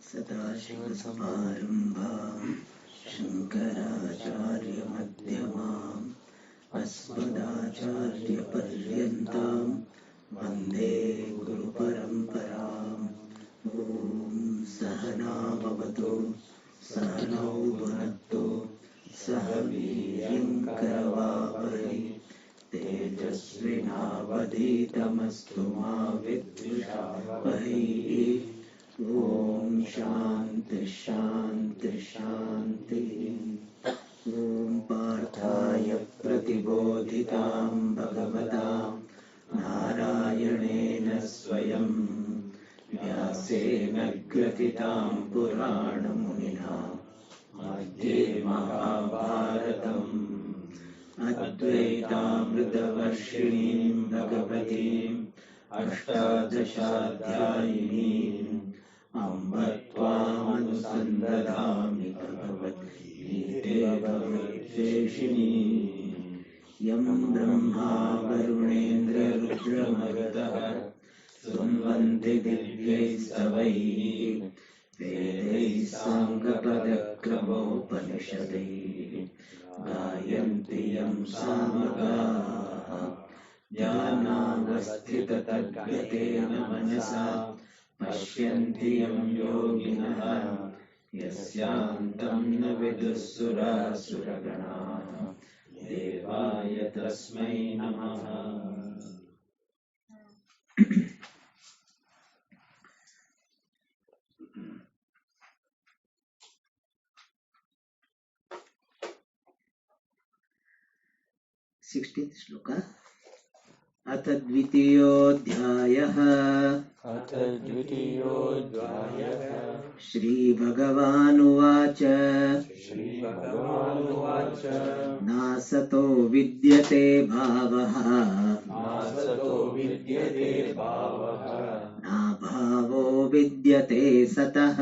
सदाशिवसमारम्भां शङ्कराचार्यमध्यमाम् अस्मदाचार्यपर्यन्तां वन्दे गुरुपरम्पराम्। ॐ सहना भवतु सहनौ भुनक्तु सह वीर्यङ्करवावहै तेजस्विनावधीतमस्तु मा विद्विषावहै। ॐ शान्ति शान्ति शान्तिः। ॐ पार्थाय प्रतिबोधितां भगवतां नारायणेन स्वयं व्यासेन ग्रथितां पुराणमुनिना मध्ये महाभारतम् अद्वैतामृतवर्षिणीं भगवतीम् अष्टादशाध्यायिनीम् अम्ब त्वामनुसन्दधामि भगवद्गीते भगवद्वेषिणी। यं ब्रह्मा वरुणेन्द्ररुद्रमरुतः स्तुवन्ति दिव्यैस्तवैः वेदैः साङ्गपदक्रमोपनिषदैः गायन्ति यं सामगाः ध्यानावस्थिततद्गतेन मनसा पश्यन्ति यं योगिनः यस्यान्तं न विदुःसुरासुरगणाः देवाय तस्मै नमः। श्लोक अथ द्वितीयोऽध्यायः। श्रीभगवानुवाच नासतो विद्यते भावः नाभावो विद्यते सतः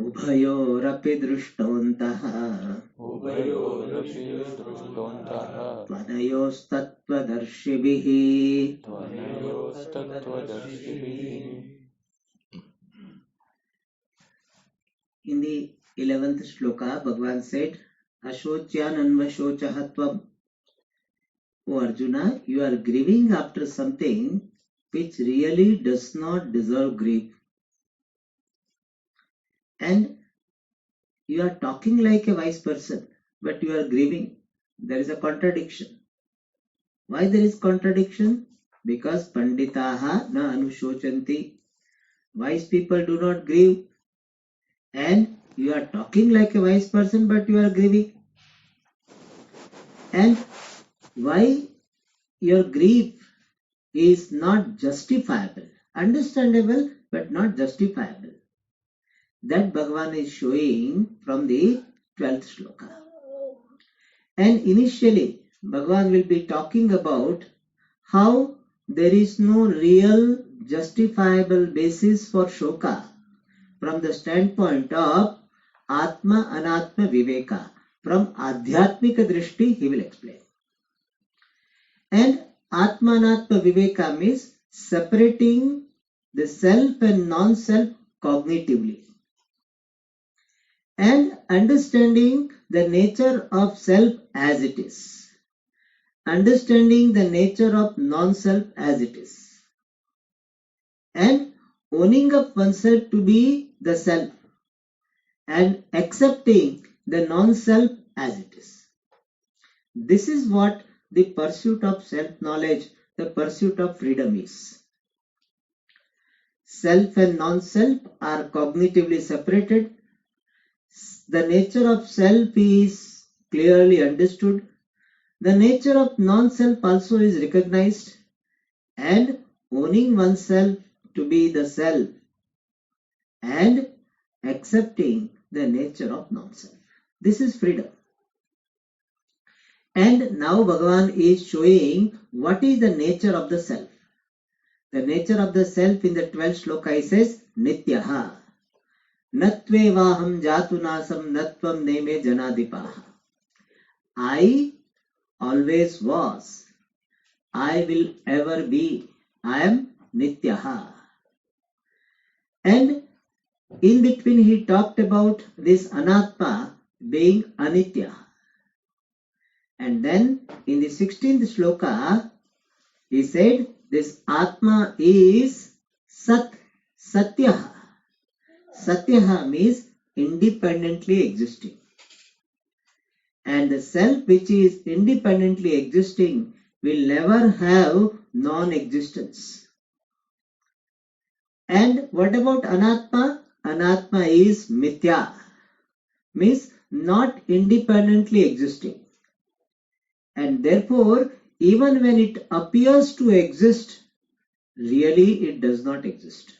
उभयोरपि दृष्टोऽन्तः त्वनयोस्तत्त्वदर्शिभिः। In the 11th shloka, Bhagavan said, Ashocyan anvashochaha tvam. O Arjuna, you are grieving after something which really does not deserve grief. And you are talking like a wise person, but you are grieving. There is a contradiction. Why there is contradiction? Because panditaha na anushochanti. Wise people do not grieve. And you are talking like a wise person, but you are grieving. And why your grief is not justifiable, understandable, but not justifiable. That Bhagavan is showing from the 12th shloka. And initially, Bhagavan will be talking about how there is no real justifiable basis for shoka from the standpoint of Atma Anatma Viveka. From Adhyatmika Drishti, he will explain. And Atma Anatma Viveka means separating the self and non-self cognitively. And understanding the nature of self as it is. Understanding the nature of non-self as it is. And owning up oneself to be the self. And accepting the non-self as it is. This is what the pursuit of self-knowledge, the pursuit of freedom is. Self and non-self are cognitively separated. The nature of self is clearly understood. The nature of non-self also is recognized. And owning oneself to be the self and accepting the nature of non-self. This is freedom. And now Bhagavan is showing what is the nature of the self. The nature of the self in the 12th shloka says, Nityaha. Natvevaham jatunasam natvam neme janadipaha. I always was. I will ever be. I am Nityaha. And in between he talked about this Anatma being Anitya. And then in the 16th shloka, he said this Atma is Satyaha. Satyaha means independently existing. And the self which is independently existing will never have non-existence. And what about Anatma? Anatma is Mithya, means not independently existing. And therefore, even when it appears to exist, really it does not exist.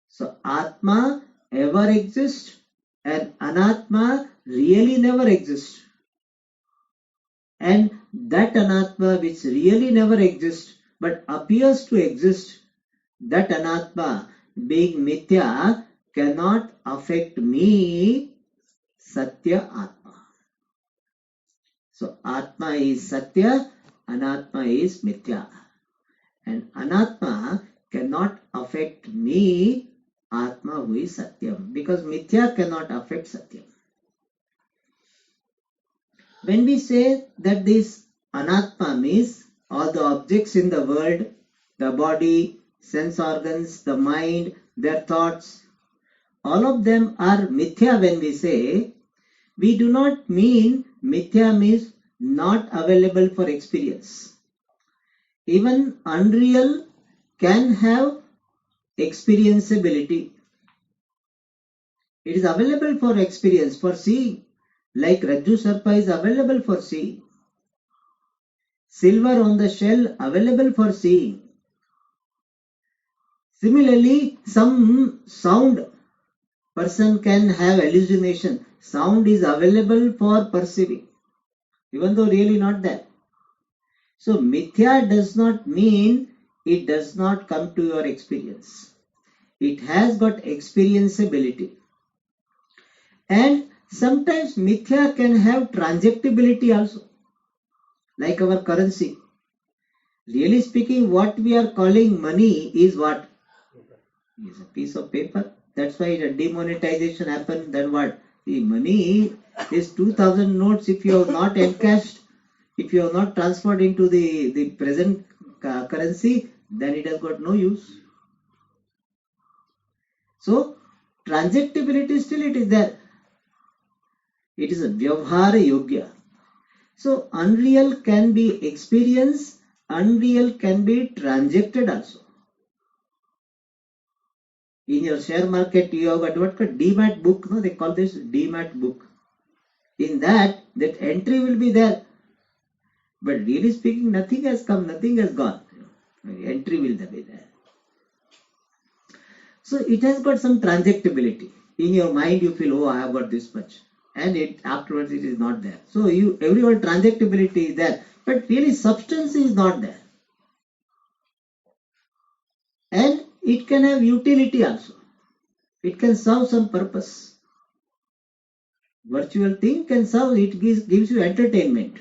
So Atma ever exists and Anatma really never exists. And that Anatma which really never exists but appears to exist, that Anatma being Mithya cannot affect me, Satya Atma. So Atma is Satya, Anatma is Mithya. And Anatma cannot affect me, Atma who is Satyam, because Mithya cannot affect Satyam. When we say that this Anatma means all the objects in the world, the body, sense organs, the mind, their thoughts, all of them are Mithya. When we say, we do not mean Mithya means not available for experience. Even unreal can have experienceability. It is available for experience, for seeing. Like Rajju Sarpa is available for seeing. Silver on the shell available for seeing. Similarly, some sound person can have hallucination. Sound is available for perceiving, even though really not there. So Mithya does not mean it does not come to your experience. It has got experienceability. And sometimes Mithya can have transactability also, like our currency. Really speaking, what we are calling money is what? Is a piece of paper. That's why the demonetization happened. Then what? The money is 2000 notes. If you have not encashed, if you have not transferred into the present currency, then it has got no use. So transactability still it is there. It is a vyavhara yogya. So unreal can be experienced, unreal can be transacted also. In your share market, you have got what called demat book. No, they call this demat book. In that entry will be there. But really speaking, nothing has come, nothing has gone. Entry will be there. So it has got some transactability. In your mind, you feel, oh, I have got this much. And afterwards it is not there. So everyone transactability is there. But really substance is not there. And it can have utility also. It can serve some purpose. Virtual thing can serve, it gives you entertainment.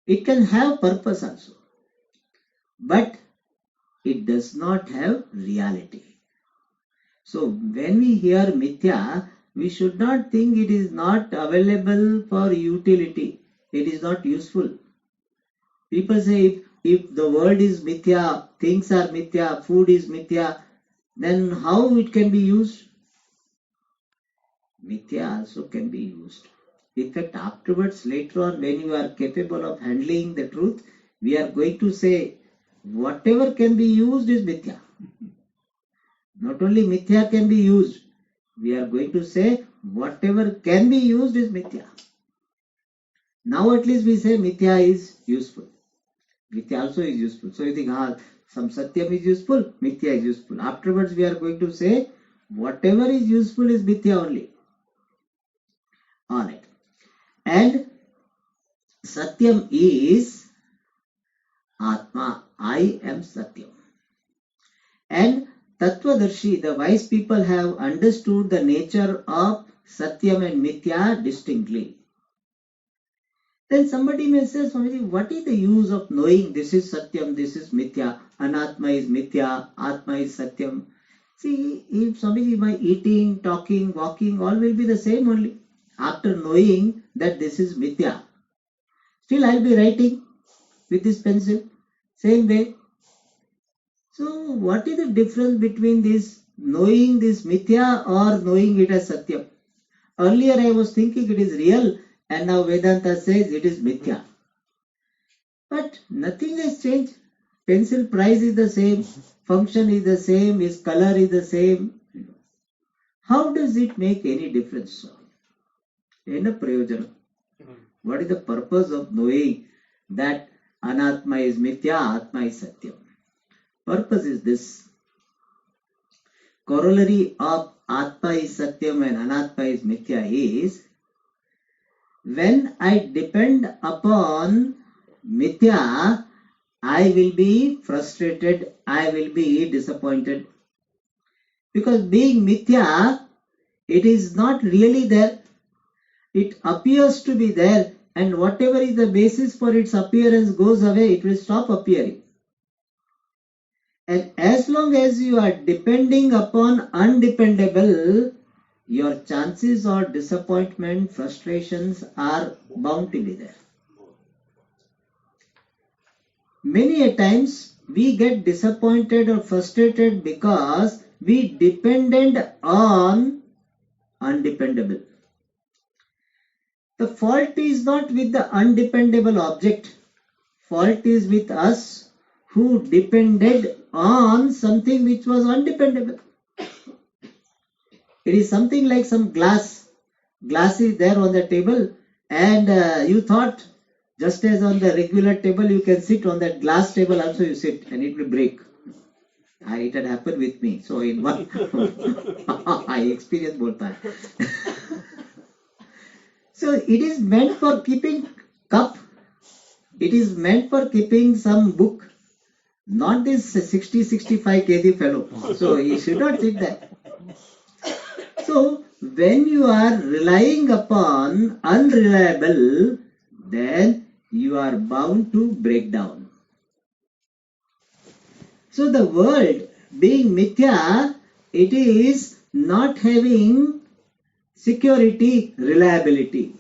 It can have purpose also. But it does not have reality. So when we hear Mithya, we should not think it is not available for utility. It is not useful. People say if the world is Mithya, things are Mithya, food is Mithya, then how it can be used? Mithya also can be used. In fact, afterwards, later on, when you are capable of handling the truth, we are going to say whatever can be used is Mithya. Not only Mithya can be used, we are going to say whatever can be used is Mithya. Now at least we say Mithya is useful. Mithya also is useful. So you think, some Satyam is useful, Mithya is useful. Afterwards we are going to say whatever is useful is Mithya only. Alright. And Satyam is Atma. I am Satyam. And Tattvadarshi, the wise people have understood the nature of Satyam and Mithya distinctly. Then somebody may say, Swamiji, what is the use of knowing this is Satyam, this is Mithya, Anatma is Mithya, Atma is Satyam? See, if Swamiji, my eating, talking, walking, all will be the same only. After knowing that this is Mithya, still I'll be writing with this pencil, same way. So, what is the difference between this knowing this Mithya or knowing it as Satyam? Earlier I was thinking it is real, and now Vedanta says it is Mithya. But nothing has changed. Pencil price is the same, function is the same, its color is the same. How does it make any difference? Ena prayojana. What is the purpose of knowing that Anatma is Mithya, Atma is Satyam? Purpose is this. Corollary of Atma is Satyam and Anatma is Mithya is, when I depend upon Mithya, I will be frustrated, I will be disappointed. Because being Mithya, it is not really there. It appears to be there, and whatever is the basis for its appearance goes away, it will stop appearing. And as long as you are depending upon undependable, your chances of disappointment, frustrations are bound to be there. Many a times we get disappointed or frustrated because we depended on undependable. The fault is not with the undependable object. Fault is with us who depended on something which was undependable. It is something like some glass. Glass is there on the table, and you thought, just as on the regular table you can sit, on that glass table also you sit and it will break. It had happened with me. So in one, I experienced both that. So it is meant for keeping cup. It is meant for keeping some book. Not this 60-65 kg fellow. So you should not sit there. So when you are relying upon unreliable, then you are bound to break down. So the world being Mithya, it is not having security, reliability.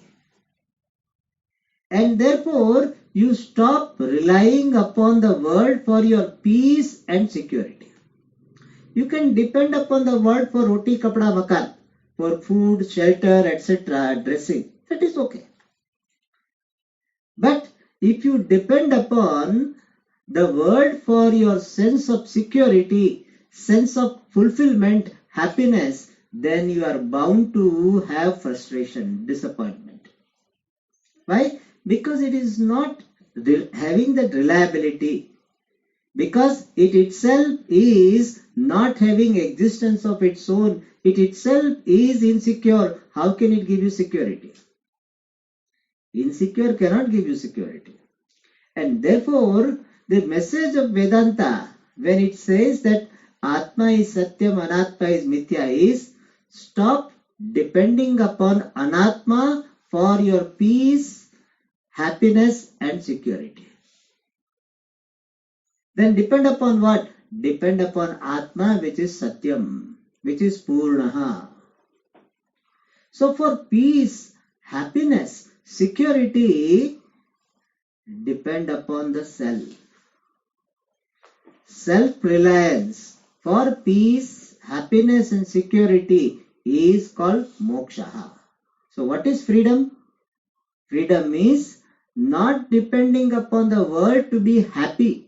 And therefore, you stop relying upon the world for your peace and security. You can depend upon the world for roti, kapda, makan, for food, shelter, etc., dressing. That is okay. But if you depend upon the world for your sense of security, sense of fulfillment, happiness, then you are bound to have frustration, disappointment. Why? Because it is not having that reliability. Because it itself is not having existence of its own. It itself is insecure. How can it give you security? Insecure cannot give you security. And therefore, the message of Vedanta, when it says that Atma is Satyam, Anatma is Mithya, is stop depending upon Anatma for your peace, happiness and security. Then depend upon what? Depend upon Atma, which is Satyam, which is Purnaha. So for peace, happiness, security, depend upon the self. Self-reliance for peace, happiness and security is called moksha. So what is freedom? Freedom is not depending upon the world to be happy,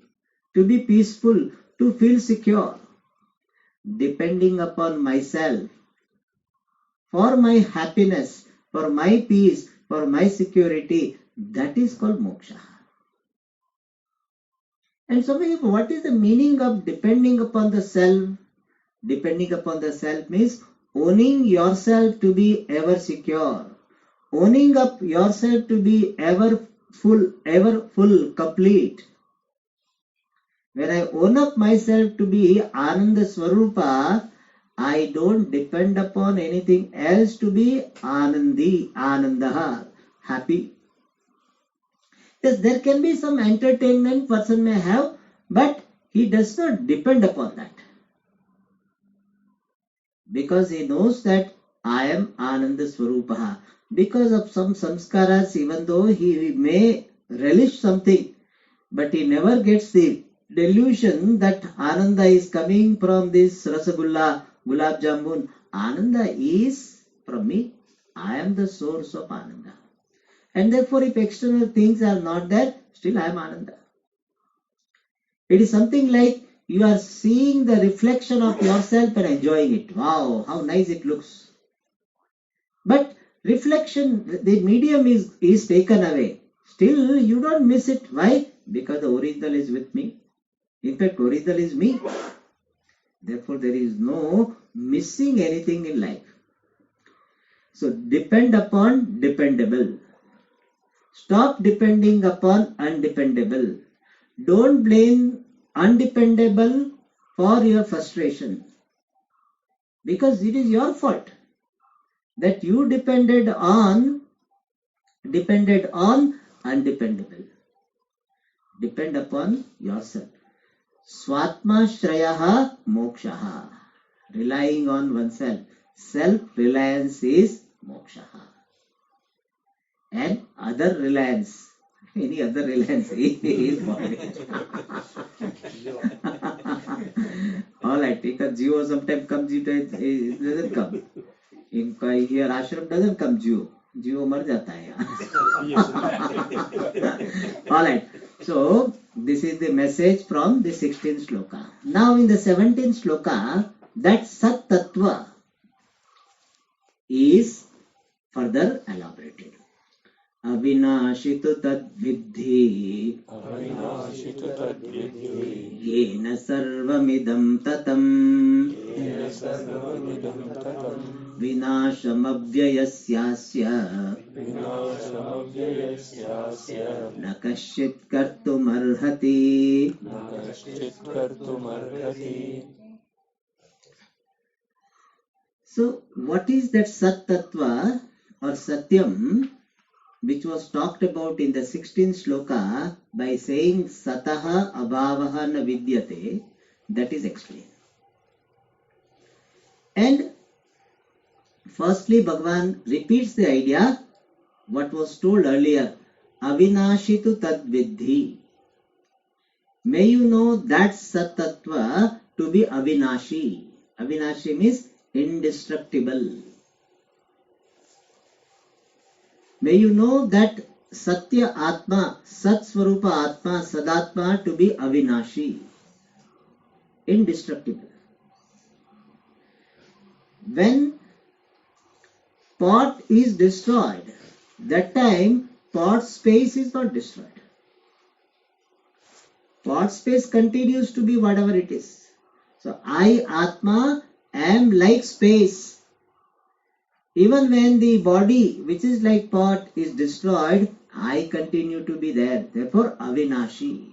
to be peaceful, to feel secure. Depending upon myself for my happiness, for my peace, for my security, that is called moksha. And so what is the meaning of depending upon the self? Depending upon the self means owning yourself to be ever secure, owning up yourself to be ever full, complete. When I own up myself to be Ananda Swarupa, I don't depend upon anything else to be Anandi, Anandaha, happy. Yes, there can be some entertainment person may have, but he does not depend upon that. Because he knows that I am Ananda Swarupaha. Because of some samskaras, even though he may relish something, but he never gets the delusion that Ananda is coming from this Rasagulla, Gulab Jamun. Ananda is from me. I am the source of Ananda. And therefore, if external things are not there, still I am Ananda. It is something like you are seeing the reflection of yourself and enjoying it. Wow, how nice it looks. But reflection, the medium is taken away. Still, you don't miss it. Why? Because the original is with me. In fact, original is me. Therefore, there is no missing anything in life. So, depend upon dependable. Stop depending upon undependable. Don't blame undependable for your frustration. Because it is your fault that you depended on undependable. Depend upon yourself. Swatma Shrayaha Mokshaha. Relying on oneself. Self-reliance is Mokshaha. And other reliance, any other reliance is bondage. Alright, because Jio sometimes comes, it doesn't come. In here ashram doesn't come Jio. Jio mar jata hai. Alright, so this is the message from the 16th sloka. Now in the 17th sloka, that Sat Tattva is further elaborated. अविनाशितु तद्विद्धि येन सर्वमिदं ततं विनाशमव्ययस्यास्य न कश्चित् कर्तुमर्हति. So what is that Sat Tattva or Satyam, which was talked about in the 16th sloka by saying Sataha Abhavaha na Vidyate? That is explained. And firstly, Bhagavan repeats the idea what was told earlier. Avinashitu tad vidhi. May you know that Sat Tattva to be Avinashi. Avinashi means indestructible. May you know that Satya Atma, Sat Swarupa Atma, Sadatma to be Avinashi, indestructible. When pot is destroyed, that time pot space is not destroyed. Pot space continues to be whatever it is. So I, Atma, am like space. Even when the body, which is like pot, is destroyed, I continue to be there. Therefore, Avinashi.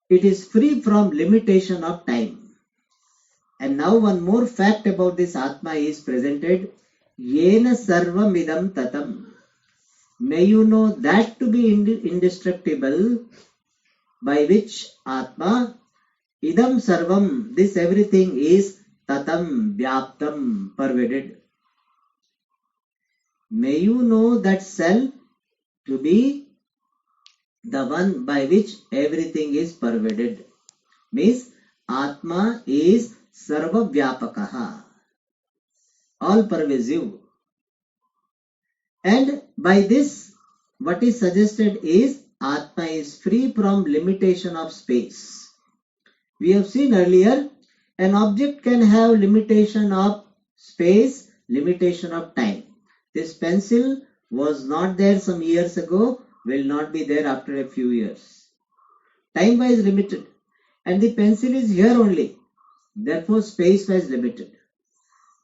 It is free from limitation of time. And now one more fact about this Atma is presented. Yena sarvam idam tatam. May you know that to be indestructible, by which Atma, idam sarvam, this everything is tatam, vyaptam, pervaded. May you know that self to be the one by which everything is pervaded. Means Atma is sarva vyapakaha, all pervasive. And by this, what is suggested is Atma is free from limitation of space. We have seen earlier, an object can have limitation of space, limitation of time. This pencil was not there some years ago, will not be there after a few years. Time-wise limited. And the pencil is here only. Therefore, space-wise limited.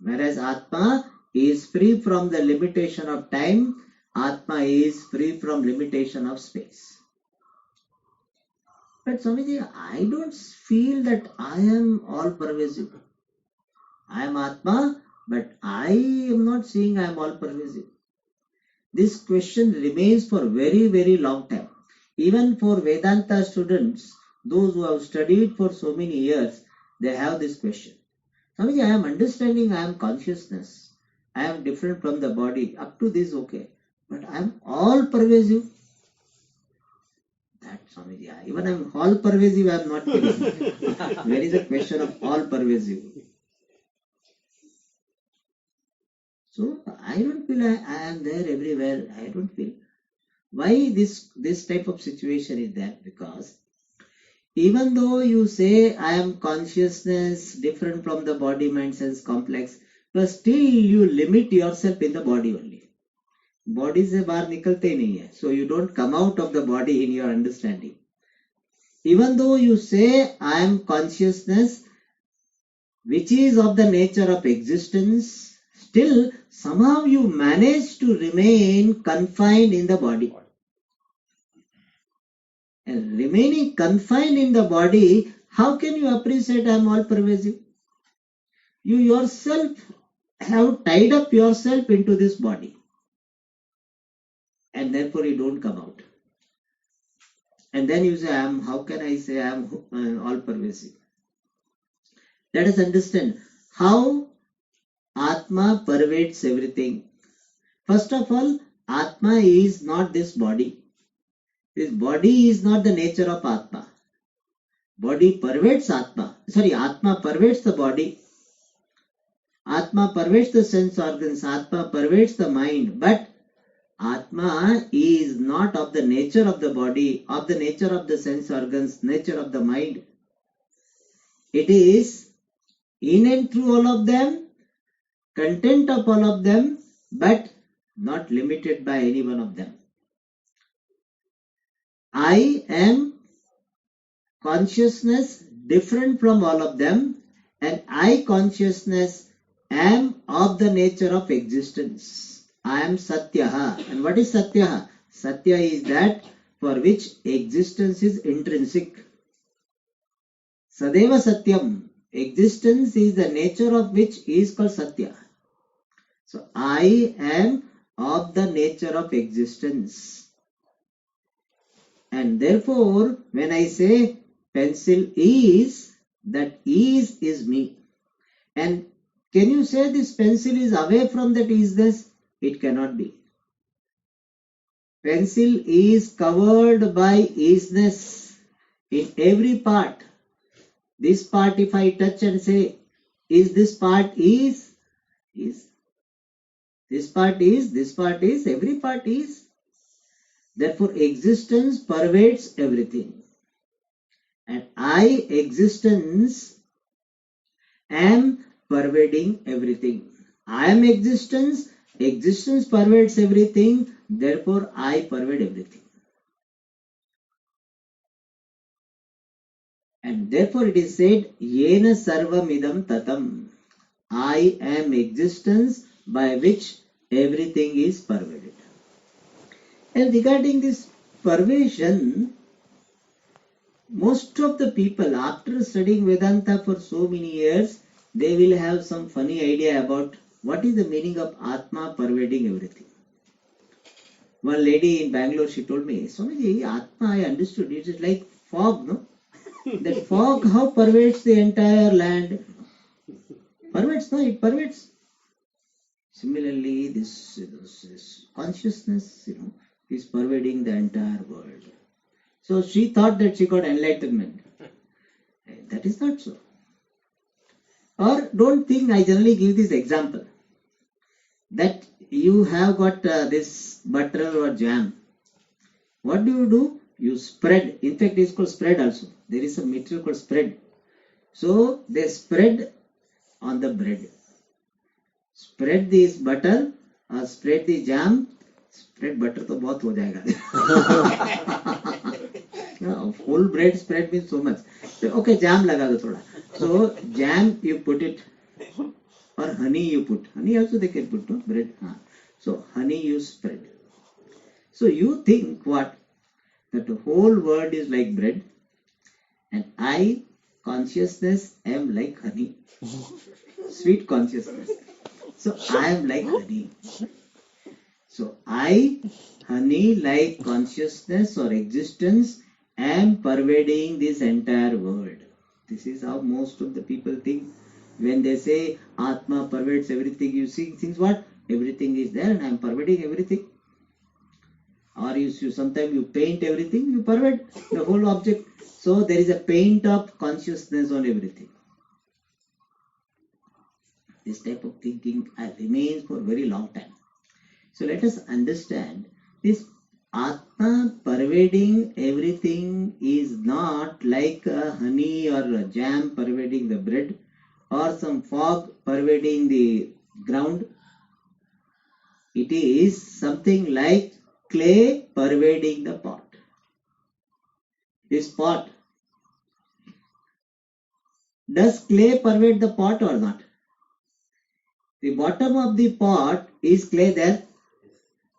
Whereas Atma is free from the limitation of time, Atma is free from limitation of space. But Swamiji, I don't feel that I am all pervasive. I am Atma, but I am not saying I am all pervasive. This question remains for very, very long time. Even for Vedanta students, those who have studied for so many years, they have this question. Swamiji, I am understanding, I am consciousness. I am different from the body. Up to this, okay. But I am all pervasive. That Swamiji, even I am all pervasive, I am not kidding. Where is the question of all pervasive? So I don't feel I am there everywhere. I don't feel. Why this type of situation is there? Because even though you say I am consciousness different from the body, mind, sense complex, but still you limit yourself in the body only. Body से बाहर निकलते ही नहीं है. So you don't come out of the body in your understanding. Even though you say I am consciousness, which is of the nature of existence, still somehow you manage to remain confined in the body. And remaining confined in the body, how can you appreciate I am all pervasive? You yourself have tied up yourself into this body. And therefore you don't come out. And then you say, how can I say I am all pervasive? Let us understand how Atma pervades everything. First of all, Atma is not this body. This body is not the nature of Atma. Body pervades Atma. Atma pervades the body. Atma pervades the sense organs. Atma pervades the mind. But Atma is not of the nature of the body, of the nature of the sense organs, nature of the mind. It is in and through all of them, content of all of them, but not limited by any one of them. I am consciousness different from all of them, and I consciousness am of the nature of existence. I am Satyaha. And what is Satyaha? Satya is that for which existence is intrinsic. Sadeva Satyam. Existence is the nature of which is called Satya. So I am of the nature of existence. And therefore, when I say pencil is, that is me. And can you say this pencil is away from that isness? It cannot be. Pencil is covered by isness in every part. This part, if I touch and say, is this part is? This part is, every part is. Therefore, existence pervades everything. And I, existence, am pervading everything. I am existence, existence pervades everything, therefore I pervade everything. And therefore it is said, Yena sarvamidam tatam. I am existence by which everything is pervaded. And regarding this pervasion, most of the people, after studying Vedanta for so many years, they will have some funny idea about what is the meaning of Atma pervading everything. One lady in Bangalore, she told me, Swamiji, Atma, I understood, it is like fog, no? That fog, how pervades the entire land? Pervades, no? It pervades. Similarly, this consciousness, is pervading the entire world. So she thought that she got enlightenment. That is not so. Or don't think, I generally give this example, that you have got this butter or jam. What do? You spread. In fact, it's called spread also. There is a material called spread. So they spread on the bread. Spread this butter or spread the jam. Spread butter to बहुत हो जाएगा. Full bread spread means so much. So, okay, jam लगा दो थोड़ा. So jam you put it, or honey you put. Honey also they can put, no? Bread. So honey you spread. So you think what? That the whole world is like bread, and I, consciousness, am like honey. Sweet consciousness. So I am like honey. So I, honey like consciousness or existence, am pervading this entire world. This is how most of the people think. When they say Atma pervades everything, you see things what? Everything is there and I am pervading everything. Or you sometimes you paint everything, you pervade the whole object. So there is a paint of consciousness on everything. This type of thinking remains for a very long time. So let us understand this Atma pervading everything is not like a honey or a jam pervading the bread or some fog pervading the ground. It is something like clay pervading the pot. This pot, does clay pervade the pot or not? The bottom of the pot is clay there,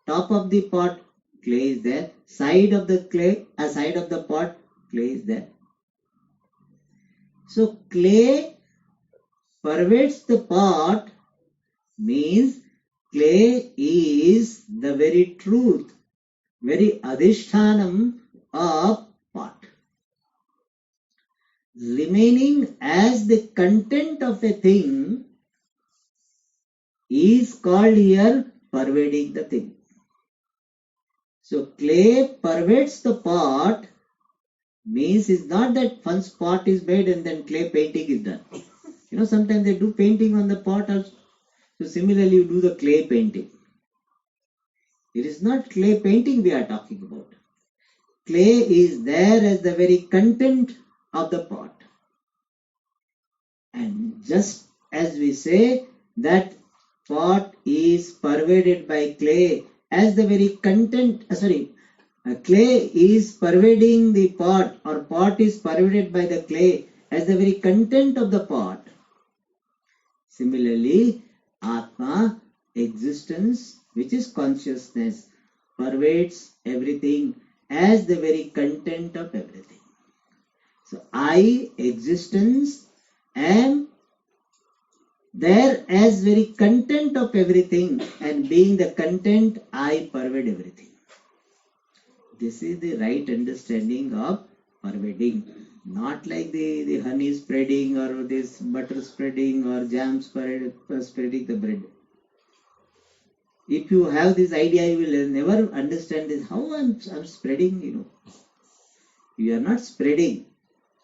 top of the pot clay is there, side of the clay, side of the pot clay is there. So clay pervades the pot means clay is the very truth, very adhishthanam of pot. Remaining as the content of a thing is called here pervading the thing. So clay pervades the pot means it's not that once pot is made and then clay painting is done. Sometimes they do painting on the pot also. So similarly you do the clay painting. It is not clay painting we are talking about. Clay is there as the very content of the pot. And just as we say that pot is pervaded by clay as the very content, clay is pervading the pot or pot is pervaded by the clay as the very content of the pot. Similarly, Atma, existence, which is consciousness, pervades everything as the very content of everything. So I, existence, am there as very content of everything, and being the content, I pervade everything. This is the right understanding of pervading. Not like the honey spreading or this butter spreading or jam spreading the bread. If you have this idea, you will never understand this. How I'm spreading, You are not spreading.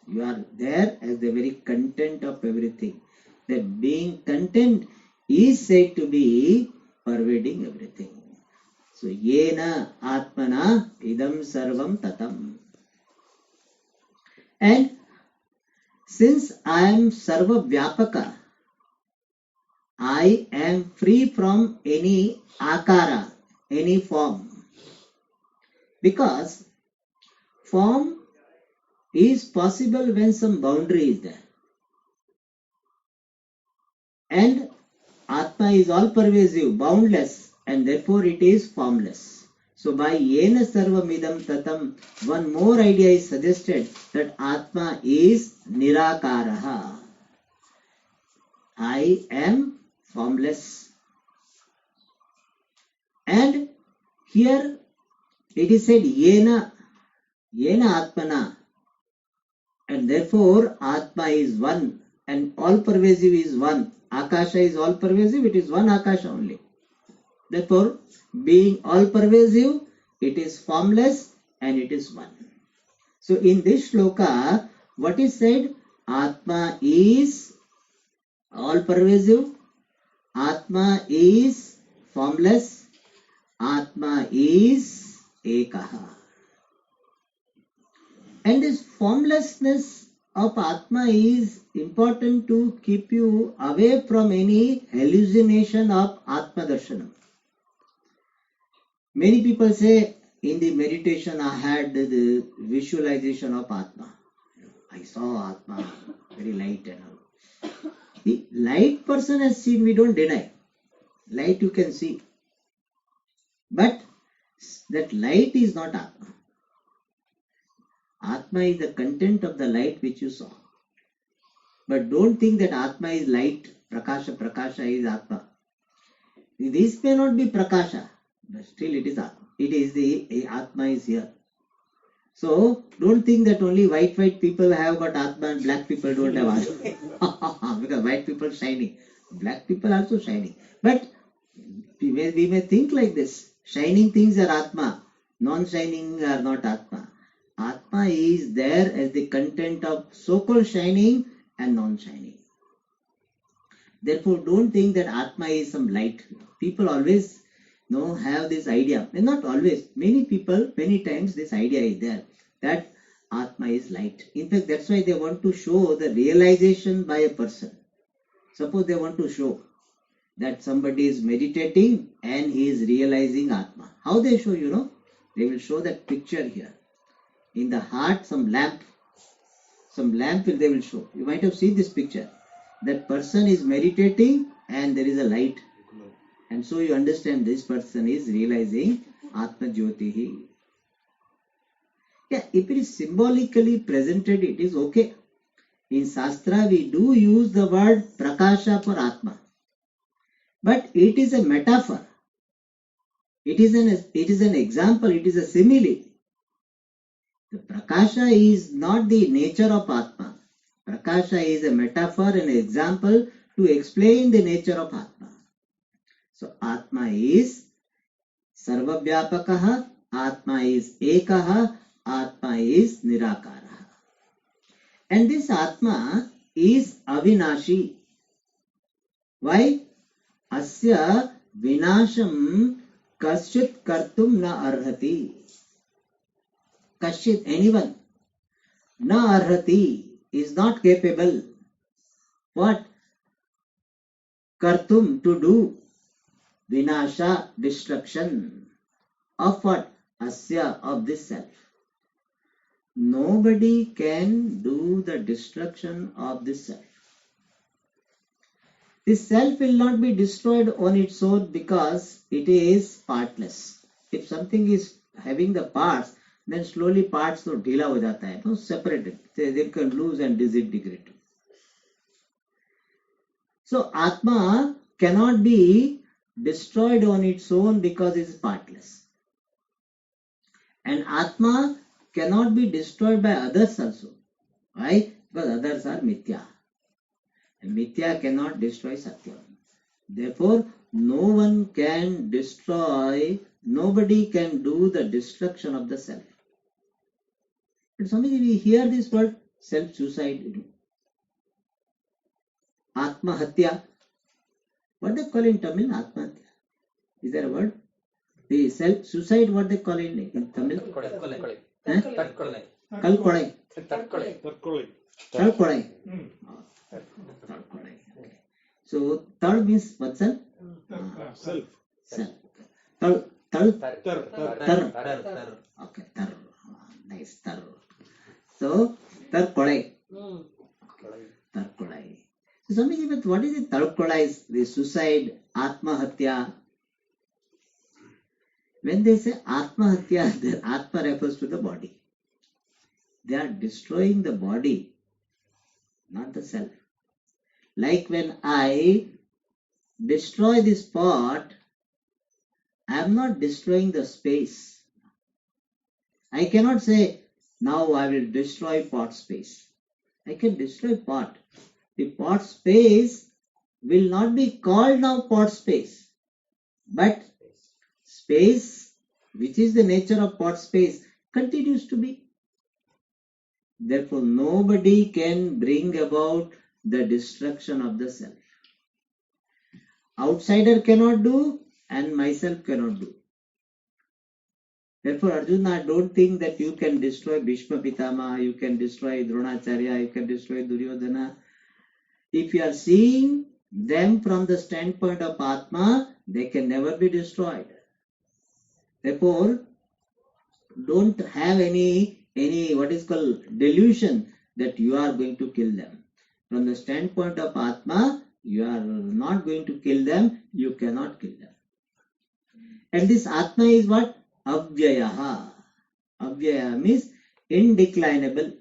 You are there as the very content of everything. That being content is said to be pervading everything. So, yena atmana idam sarvam tatam. And since I am sarva vyapaka, I am free from any akara, any form. Because form is possible when some boundary is there. And Atma is all pervasive, boundless, and therefore it is formless. So by yena sarvamidam tatam, one more idea is suggested that Atma is nirakaraha. I am formless. And here it is said yena atmana, and therefore Atma is one and all pervasive is one. Akasha is all pervasive, it is one Akasha only. Therefore, being all pervasive, it is formless and it is one. So in this shloka, what is said? Atma is all pervasive, Atma is formless, Atma is ekaha. And this formlessness of Atma is important to keep you away from any hallucination of Atma Darshanam. Many people say, in the meditation I had the visualization of Atma. I saw Atma, very light and all. The light person has seen, we don't deny. Light you can see. But that light is not Atma. Atma is the content of the light which you saw. But don't think that Atma is light, Prakasha is Atma. This may not be Prakasha. but still it is Atma. It is the Atma is here. So don't think that only white people have got Atma and black people don't have Atma. Because white people shining, black people also shining. But we may think like this. Shining things are Atma, non-shining are not Atma. Atma is there as the content of so-called shining and non-shining. Therefore, don't think that Atma is some light. People always have this idea, and not always. Many people, many times, this idea is there that Atma is light. In fact, that's why they want to show the realization by a person. Suppose they want to show that somebody is meditating and he is realizing Atma. How they show, they will show that picture here. In the heart, some lamp they will show. You might have seen this picture. That person is meditating and there is a light. And so you understand this person is realizing Atma Jyotihi. Yeah, if it is symbolically presented, it is okay. In Shastra, we do use the word Prakasha for Atma. But it is a metaphor. It is an example, it is a simile. The Prakasha is not the nature of Atma. Prakasha is a metaphor and an example to explain the nature of Atma. So Atma is Sarvavyapakaha, Atma is Ekaha, Atma is Nirakaraha. And this Atma is Avinashi. Why? Asya Vinasham Kaschit Kartum Na Arhati. Kaschit, anyone. Na Arhati is not capable. What? Kartum, to do. Vinasha, destruction. Of what? Asya, of this self. Nobody can do the destruction of this self. This self will not be destroyed on its own because it is partless. If something is having the parts, then slowly parts तो ढीला हो जाता है, तो separated. They can lose and disintegrate. So Atma cannot be destroyed on its own because it is partless. And Atma cannot be destroyed by others also. Why? Because others are mithya. And mithya cannot destroy Satya. Therefore, no one can destroy, nobody can do the destruction of the self. But somebody we hear this word self-suicide. Atmahatya. What they call in Tamil? Atmahatya. Is there a word? The self-suicide, what they call in Tamil? Kalkodai. Talkodai. Okay. So, tal means what self? Self. Tal. Okay, tar. Nice, tar. So, tarkodai. Tarkodai. So, somebody, but what is it? Tarkodai, the suicide, Atmahatya. When they say Atmahatya, then Atma refers to the body. They are destroying the body, not the self. Like when I destroy this pot, I am not destroying the space. I cannot say, now I will destroy pot space. I can destroy pot. The pot space will not be called now pot space, but space, which is the nature of pot space, continues to be. Therefore, nobody can bring about the destruction of the self. Outsider cannot do, and myself cannot do. Therefore, Arjuna, don't think that you can destroy Bhishma Pitama, you can destroy Dronacharya, you can destroy Duryodhana. If you are seeing them from the standpoint of Atma, they can never be destroyed. Therefore, don't have any what is called delusion that you are going to kill them. From the standpoint of Atma, you are not going to kill them, you cannot kill them. And this Atma is what? Avyayaha. Avyaya means indeclinable.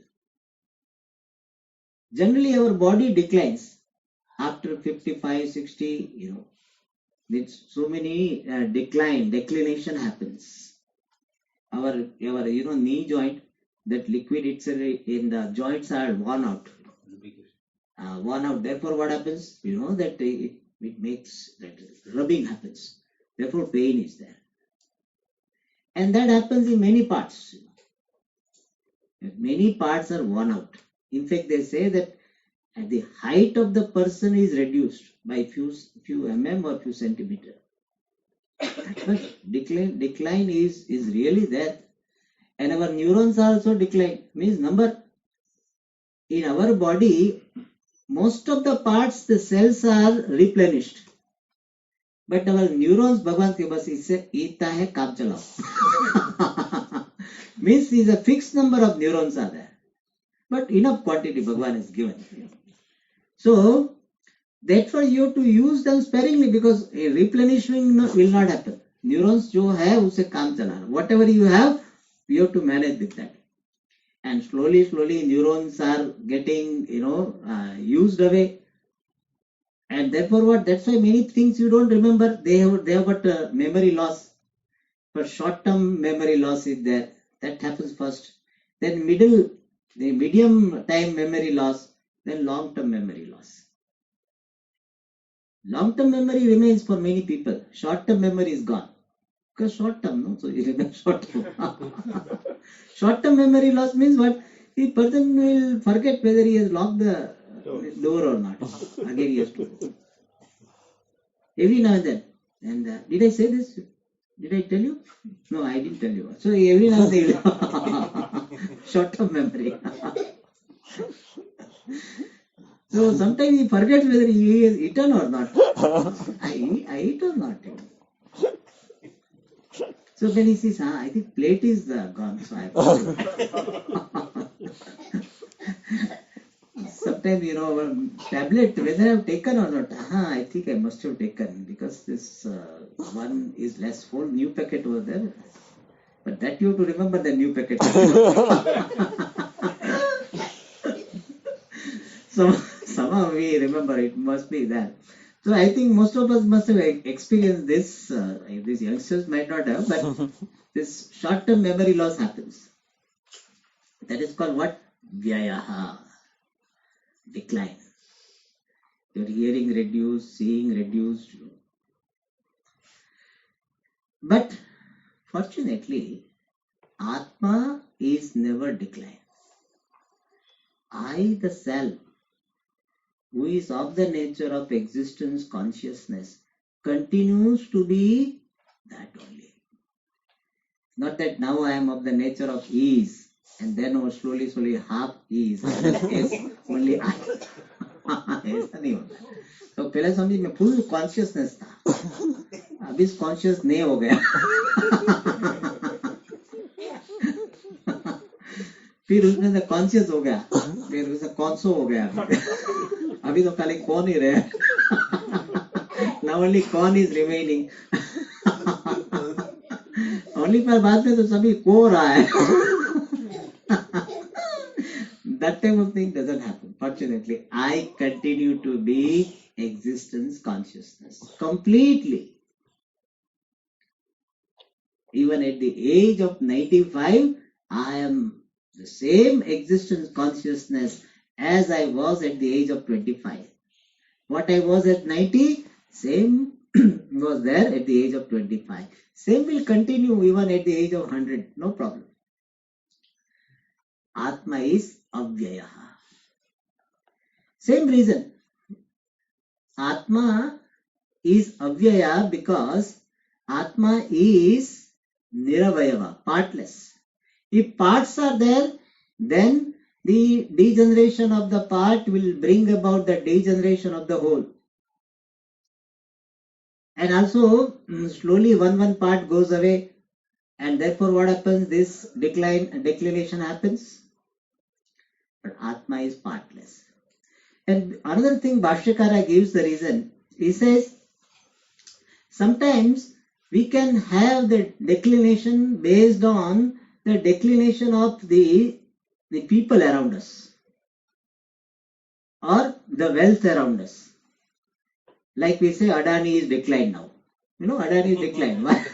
Generally, our body declines after 55, 60, It's so many declination happens. Our knee joint, that liquid itself in the joints are worn out. Therefore, what happens? That it makes that rubbing happens. Therefore, pain is there, and that happens in many parts. Many parts are worn out. In fact, they say that the height of the person is reduced by few mm or few centimeter. But decline is really there, and our neurons are also decline. Means number in our body, most of the parts, the cells are replenished, but our neurons, भगवान के बस इससे इतना है काम चलाओ. Means is a fixed number of neurons are there, but enough quantity Bhagwan is given. So therefore you have to use them sparingly, because a replenishing will not happen. Neurons जो है उसे काम चलाना. Whatever you have, you have to manage with that. And slowly neurons are getting used away. And therefore what? That's why many things you don't remember. They have got memory loss. But short-term memory loss is there. That happens first. Then the medium time memory loss. Then long-term memory loss. Long-term memory remains for many people. Short-term memory is gone. Because short-term, no? So you remember short-term. Short-term memory loss means what? The person will forget whether he has locked the door or not. Again he has to go. Every now and then. And did I say this? Did I tell you? No, I didn't tell you. So every now and then, short-term memory. So sometimes he forgets whether he has eaten or not. I ate or not. So when he says, I think plate is gone, so I have to sometimes, tablet, whether I have taken or not, I think I must have taken, because this one is less full, new packet over there. But that you have to remember, the new packet. So somehow we remember, it must be that. So I think most of us must have experienced this. These youngsters might not have, but this short-term memory loss happens. That is called what? Vyayaha. Decline. Your hearing reduced, seeing reduced. But fortunately, Atma is never declined. I, the self, who is of the nature of existence consciousness, continues to be that only. Not that now I am of the nature of ease, and then slowly half ease, only I. ऐसा नहीं होता. तो पहले समझिए मैं full consciousness था, अभी conscious नहीं हो गया. फिर उसमें से कॉन्शियस हो गया, फिर उसमें कॉन्सो हो गया. अभी तो खाली कौन ही रहे. Now only कौन is remaining. Only पर बाद में तो सभी को रहा है. That type of thing doesn't happen. Fortunately, I continue to be existence consciousness completely. Even at the age of 95, I am the same existence consciousness as I was at the age of 25. What I was at 90, same was there at the age of 25. Same will continue even at the age of 100. No problem. Atma is avyayaha. Same reason. Atma is avyaya because Atma is niravayava, partless. If parts are there, then the degeneration of the part will bring about the degeneration of the whole. And also, slowly one part goes away, and therefore what happens? This declination happens. But Atma is partless. And another thing, Bhashyakara gives the reason. He says, sometimes we can have the declination based on the declination of the people around us or the wealth around us. Like we say, Adani is declined now. Adani's decline. Why?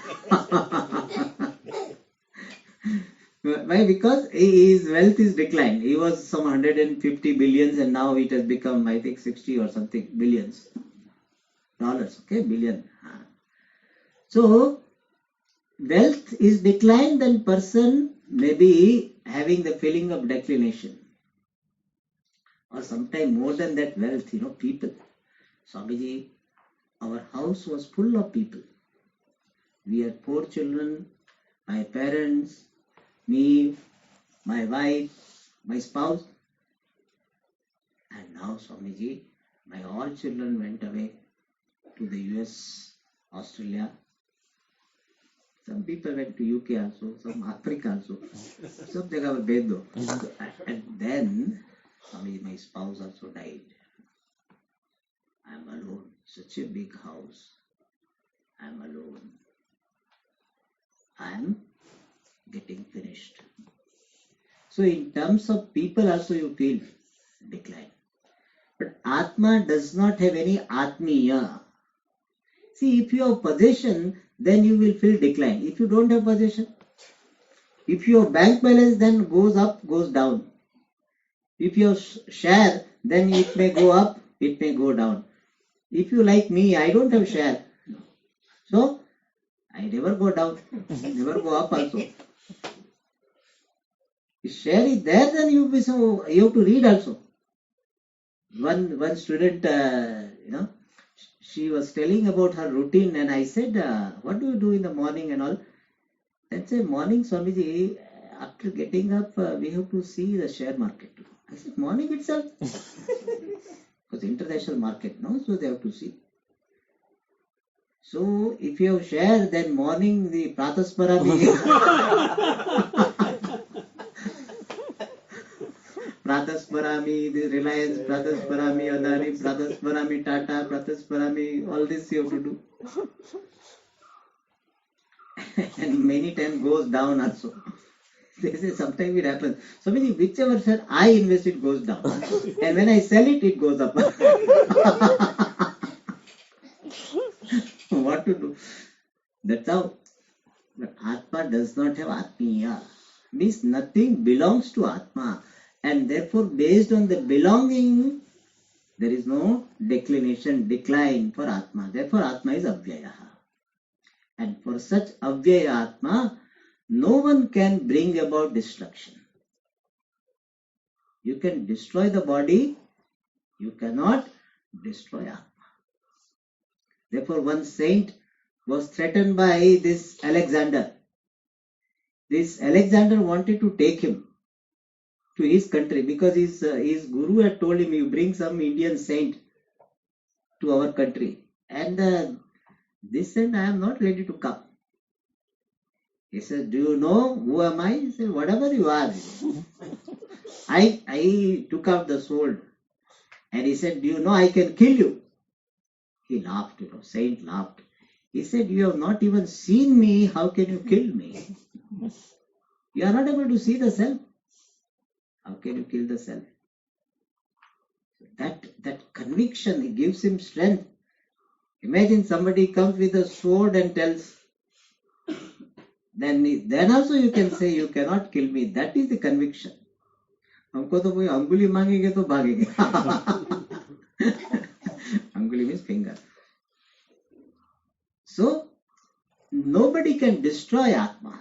Why? Because his wealth is declined. He was some 150 billions and now it has become, I think, 60 or something billions dollars. Okay, billion. So wealth is declined, then person may be having the feeling of declination. Or sometimes more than that wealth, people. Swamiji, our house was full of people. We had 4 children, my parents, me, my wife, my spouse. And now, Swamiji, my all children went away to the US, Australia. Some people went to UK also, some Africa also. Some jagah par bhed do. And then, Swamiji, my spouse also died. I am alone. Such a big house. I am alone. I am getting finished. So in terms of people also you feel decline. But Atma does not have any Atmiya. See, if you have possession, then you will feel decline. If you don't have possession, if your bank balance then goes up, goes down. If you have share, then it may go up, it may go down. If you like me, I don't have share. So, I never go down, never go up also. If share is there, then you have to read also. One student, she was telling about her routine and I said, what do you do in the morning and all? Then say, morning Swamiji, after getting up, we have to see the share market. I said, morning itself? Because international market, no? So they have to see. So if you have share, then morning the Pratasparami, Pratasparami, the Reliance, Pratasparami, Adani, Pratasparami, Tata, Pratasparami, all this you have to do. And many times goes down also. They say sometimes it happens. So many whichever share I invest, it goes down. And when I sell it, it goes up. What to do? That's how. But Atma does not have Atmiya. Means nothing belongs to Atma. And therefore, based on the belonging, there is no decline for Atma. Therefore, Atma is Avyaya. And for such Avyaya Atma, no one can bring about destruction. You can destroy the body, you cannot destroy Atma. Therefore, one saint was threatened by this Alexander. This Alexander wanted to take him to his country because his guru had told him, you bring some Indian saint to our country. And this said, I am not ready to come. He said, do you know who am I? He said, whatever you are. I took out the sword. And he said, do you know I can kill you? He laughed, saint laughed. He said, you have not even seen me, how can you kill me? You are not able to see the self. How can you kill the self? That conviction gives him strength. Imagine somebody comes with a sword and tells, then also you can say, you cannot kill me. That is the conviction. हमको तो कोई अंगुली मांगेंगे तो भागेंगे. Anguli means finger. So, nobody can destroy Atma.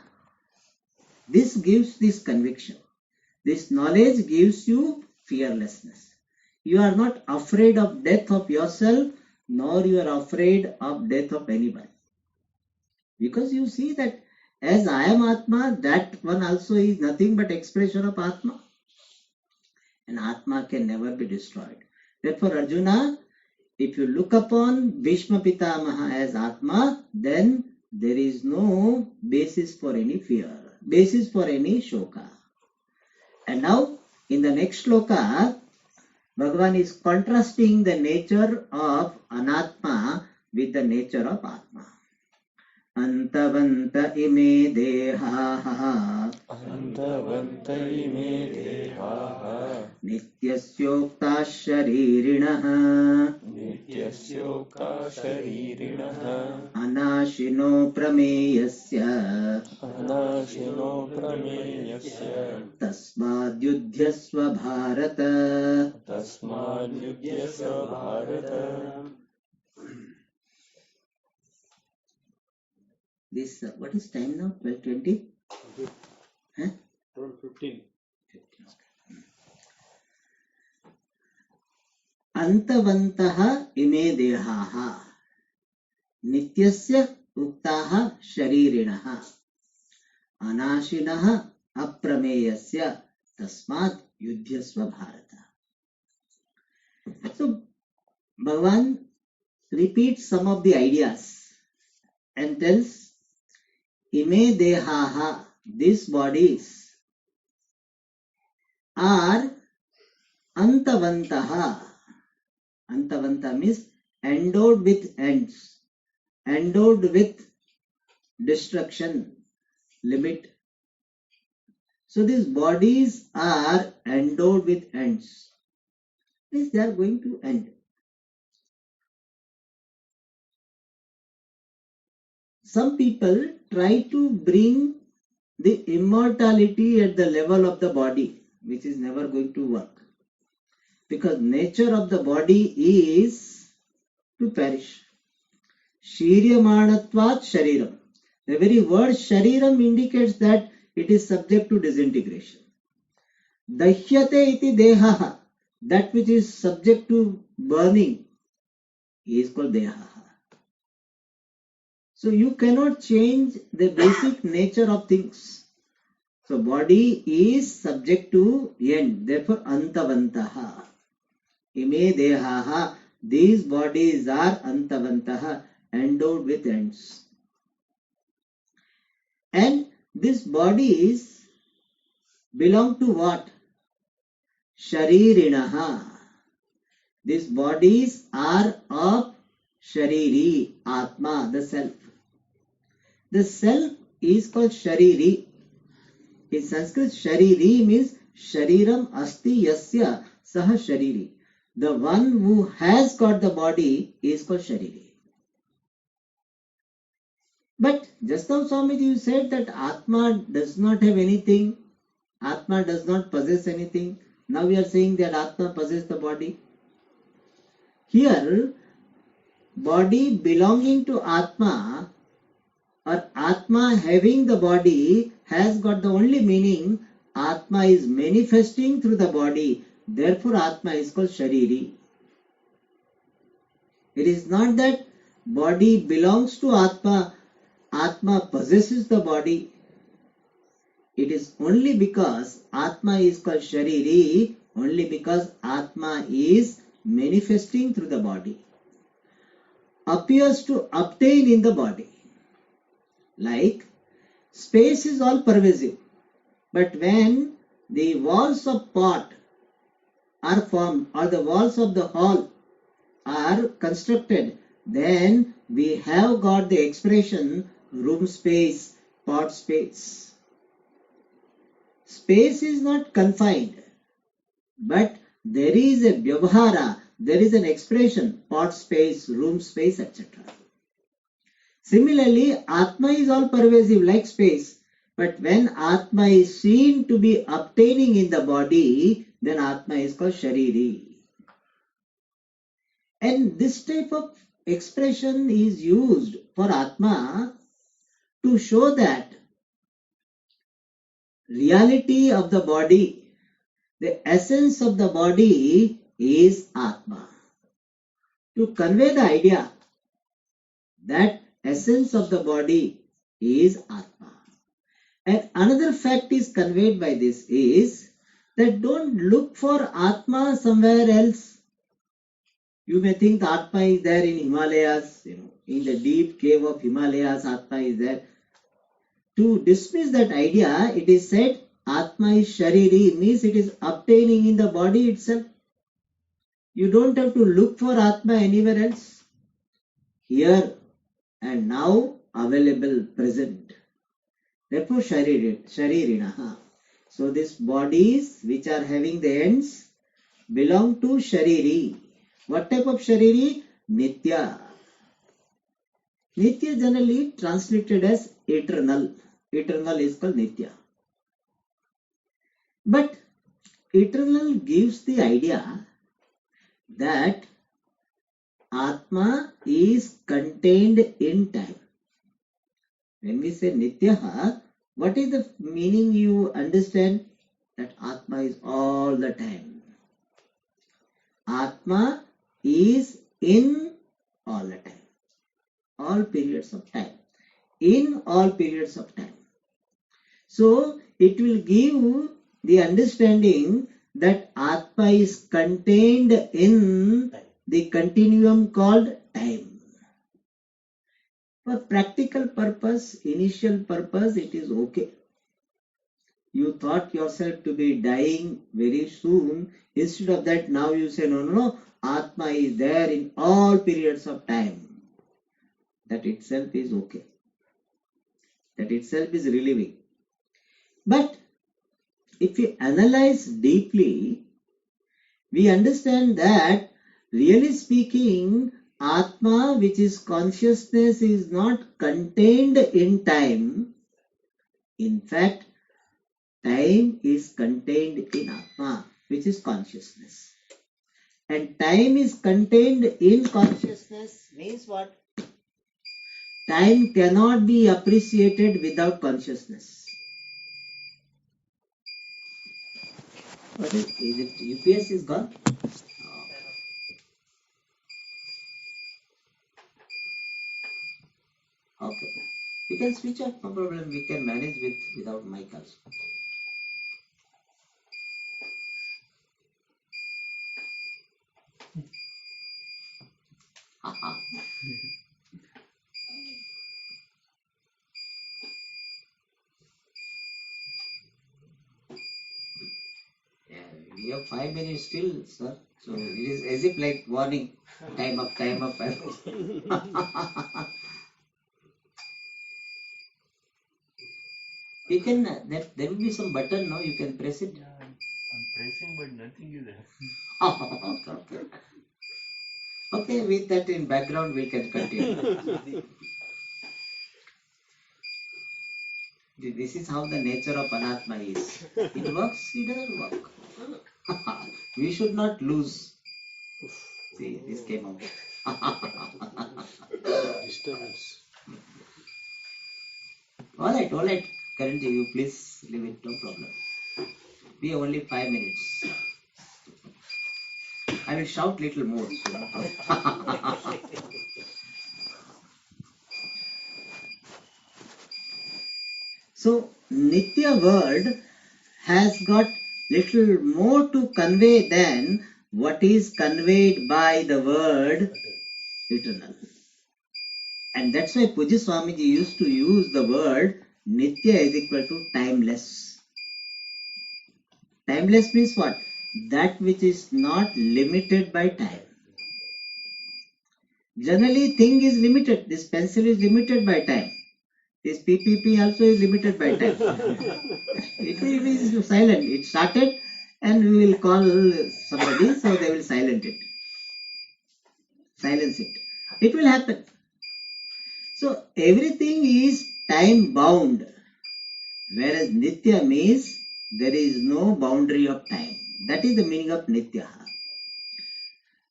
This gives this conviction. This knowledge gives you fearlessness. You are not afraid of death of yourself, nor you are afraid of death of anybody. Because you see that as I am Atma, that one also is nothing but expression of Atma. And Atma can never be destroyed. Therefore, Arjuna, if you look upon Bhishma Pitamaha as Atma, then there is no basis for any fear, basis for any shoka. And now, in the next shloka, Bhagavan is contrasting the nature of Anatma with the nature of Atma. Antavanta ime dehaha Nityasyokta sharirinaha नित्यस्योक्ता शरीरिणः अनाशिनो प्रमेयस्य अनाशिनो प्रमेयस्य तस्माद्युध्यस्व Bharat तस्माद्युध्यस्व Bharat. This what is time now? 12:20? Huh? 12:15. अंतवन्तः इमे देहाः नित्यस्य उक्ताः शरीरिणः अनाशिनः अप्रमेयस्य तस्मात् युध्यस्व Bharat. So Bhagavan repeats some of the ideas and tells ime dehaha, these bodies are antavantaha. Antavanta means endowed with ends, endowed with destruction, limit. So these bodies are endowed with ends. Means they are going to end. Some people try to bring the immortality at the level of the body, which is never going to work. Because nature of the body is to perish. Shiryamanatvat shariram. The very word shariram indicates that it is subject to disintegration. Dahyate iti dehaha, that which is subject to burning, is called dehaha. So you cannot change the basic nature of things. So body is subject to end. Therefore antavantaha. Ime dehaha, these bodies are antavantaha, endowed with ends. And these bodies belong to what? Sharirinaha. These bodies are of Shariri, Atma, the self. The self is called Shariri. In Sanskrit, Shariri means Shariram Asti Yasya Saha Shariri. The one who has got the body is called Shariri. But just now Swamiji, you said that Atma does not have anything. Atma does not possess anything. Now we are saying that Atma possesses the body. Here, body belonging to Atma or Atma having the body has got the only meaning Atma is manifesting through the body. Therefore, Atma is called Shariri. It is not that body belongs to Atma, Atma possesses the body. It is only because Atma is called Shariri, only because Atma is manifesting through the body, appears to obtain in the body. Like space is all pervasive, but when the walls of pot are formed or the walls of the hall are constructed, then we have got the expression room space, pot space. Space is not confined, but there is a vyavahara, there is an expression, pot space, room space, etc. Similarly, Atma is all pervasive like space, but when Atma is seen to be obtaining in the body, then Atma is called Shariri. And this type of expression is used for Atma to show that reality of the body, the essence of the body is Atma. To convey the idea that essence of the body is Atma. And another fact is conveyed by this is that don't look for Atma somewhere else. You may think Atma is there in Himalayas, in the deep cave of Himalayas, Atma is there. To dismiss that idea, it is said Atma is Shariri, means it is obtaining in the body itself. You don't have to look for Atma anywhere else. Here and now, available, present. Therefore, Sharirinaha. So these bodies which are having the ends belong to Shariri, What type of Shariri? Nitya. Nitya generally translated as eternal. Eternal is called Nitya. But eternal gives the idea that Atma is contained in time. When we say Nityaha, what is the meaning you understand? That Atma is all the time. Atma is in all the time. All periods of time. In all periods of time. So it will give the understanding that Atma is contained in the continuum called time. For practical purpose, initial purpose, it is okay. You thought yourself to be dying very soon. Instead of that, now you say, no, Atma is there in all periods of time. That itself is okay. That itself is relieving. But if we analyze deeply, we understand that, really speaking, Atma, which is consciousness, is not contained in time. In fact, time is contained in Atma, which is consciousness. And time is contained in consciousness means what? Time cannot be appreciated without consciousness. What is it? UPS is gone? Okay. You can switch off, no problem. We can manage without mic also. Yeah, we have 5 minutes still, sir. So it is as if like warning. Time up, time up. You can, there will be some button, no? You can press it. Yeah, I'm pressing, but nothing is there. Okay. Okay, with that in background, we can continue. This is how the nature of Anatma is. It works, it doesn't work. We should not lose. See, this came out. Disturbance. All right. Currently, you please leave it, no problem. We have only 5 minutes. I will shout little more. So, Nitya word has got little more to convey than what is conveyed by the word eternal. And that's why Pujya Swamiji used to use the word Nitya is equal to timeless. Timeless means what? That which is not limited by time. Generally, thing is limited. This pencil is limited by time. This PPP also is limited by time. It will be silent. It started and we will call somebody, so they will silence it. It will happen. So everything is time bound. Whereas Nitya means there is no boundary of time. That is the meaning of Nitya.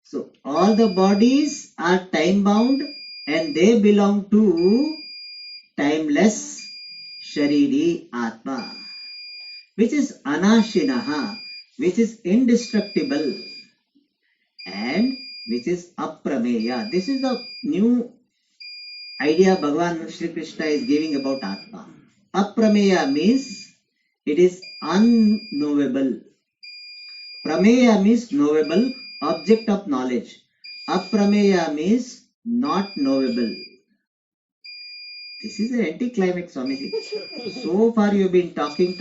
So all the bodies are time bound and they belong to timeless Shariri Atma, which is Anashinaha, which is indestructible and which is Aprameya. This is the new idea Bhagavan Shri Krishna is giving about Atma. Aprameya means it is unknowable. Prameya means knowable, object of knowledge. Aprameya means not knowable. This is an anticlimax, Swamiji. So far you have been talking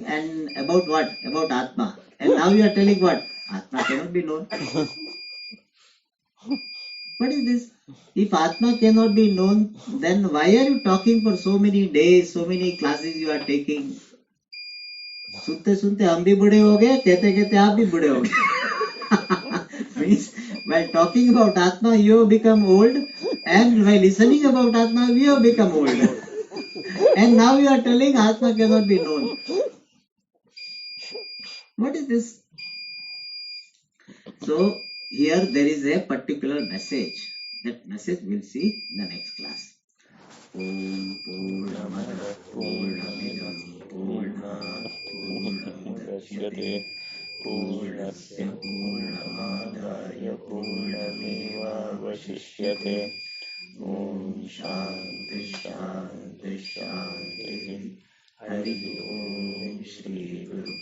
and about what? About Atma. And now you are telling what? Atma cannot be known. What is this? If Atma cannot be known, then why are you talking for so many days, so many classes you are taking? सुनते सुनते हम भी बूढ़े हो गए, कहते कहते आप भी बूढ़े हो गए. Means While talking about Atma, you have become old, and while listening about Atma, we have become old. And now you are telling Atma cannot be known. What is this? So here there is a particular message. That message we'll see in the next class. Om Purnamada Purnamidam Purnat Purnamudachyate Purnasya Purnamadaya Purnamevavashishyate. Om Shanti Shanti Shanti. Hari Om Shri Guru